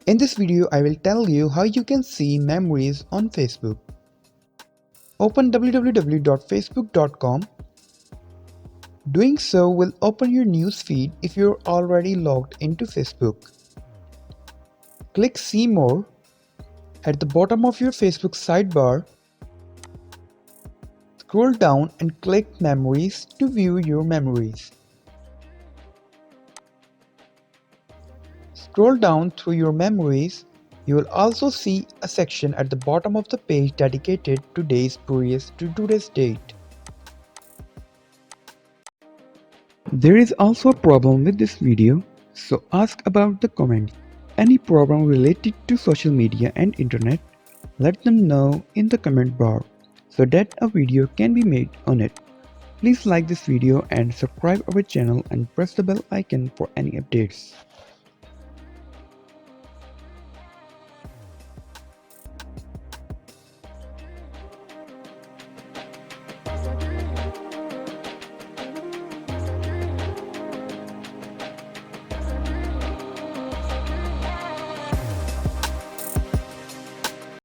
In this video, I will tell you how you can see memories on Facebook. Open www.facebook.com. Doing so will open your news feed if you're already logged into Facebook. Click See More. At the bottom of your Facebook sidebar, scroll down and click Memories to view your memories. Scroll down through your memories. You will also see a section at the bottom of the page dedicated to days previous to today's date. There is also a problem with this video, so ask about the comments. Any problem related to social media and internet, let them know in the comment bar so that a video can be made on it. Please like this video and subscribe our channel and press the bell icon for any updates.